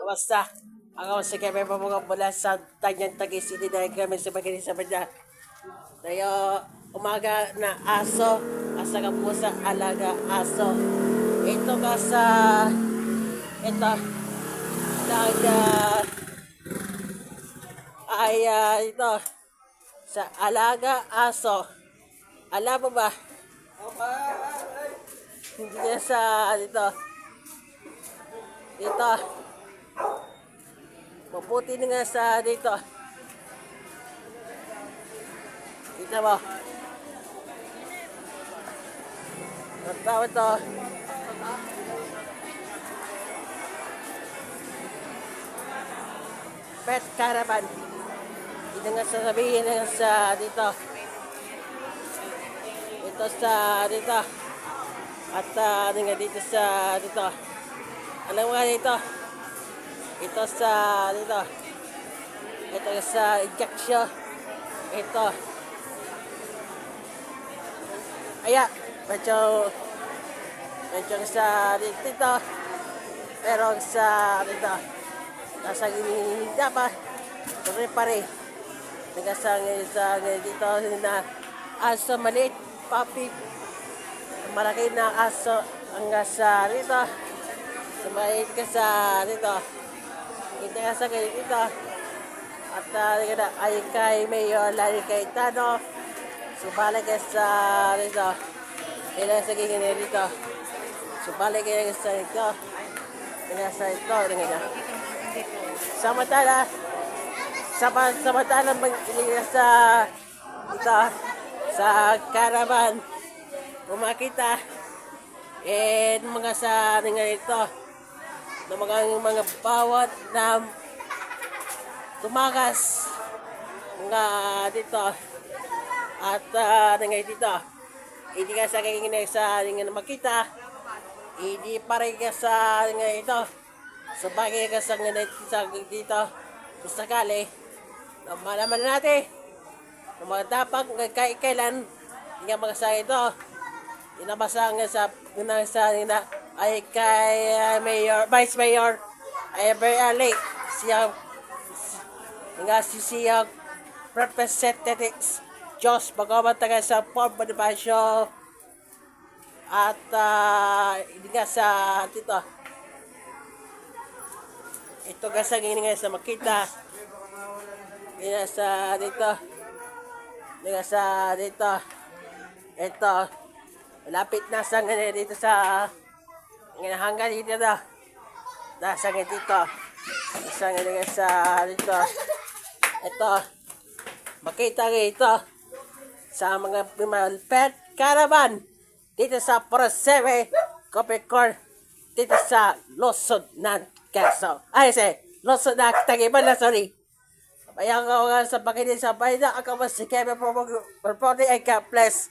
Kamusta? Ako si Kevin Pamunga mula sa Tanyang Tagis. Hindi na kami sa maginis sa banda. Tayo umaga na aso. Asa ka po sa alaga aso. Ito ka sa... Ito. Naga... ito. Sa alaga aso. Alam mo ba? Hindi niya sa... Dito. Dito. Mabuti na nga sa dito. Kita mo. Ang tawag to. Pet caravan. Ito nga sasabihin na sa dito. Ito sa dito. At nga dito sa dito. Alam mo nga dito. Ito sa dito. Ito sa injection. Ito. Aya, medyo sa dito. Pero sa dito. Nasa gininda pa. Pare-pare. Nagasang sa dito na aso maliit, papi. Malaki na aso hanggang sa dito. Sumayit ka sa dito. Hindi ka sa dito. At ay kay Mayor Larry Cayetano. Subalik ka sa dito. Ilang sa gigin dito. Subalik ka sa dito. Ilang sa ito. Samantala sa dito. Sa caravan. Umakita. And mga sa ito. Na mga bawat na tumakas nga dito at dito hindi ka sa kagingin sa makita hindi pare ka sa ito sa bagay ka sa dito sa sakali na malaman natin na mga dapat kailan hindi ka magasa ito inabasa nga sa ay kay Mayor, Vice Mayor ay very early siya nga siya representatives Diyos magkamantagal sa Port Bonifacio at hindi nga sa dito ito nga sa nga sa makita hindi nga sa dito hindi nga sa dito ito malapit na sa nga dito sa hanggang dito na nasa nga dito isa nga sa dito ito makita nga ito sa mga pet caravan dito sa Porosebe Copicor dito sa Losod ng Quezon Losod na Tagiban na sorry kaya ako nga sa pakinig sa bayda ako mas si Kevin Promoting ay God bless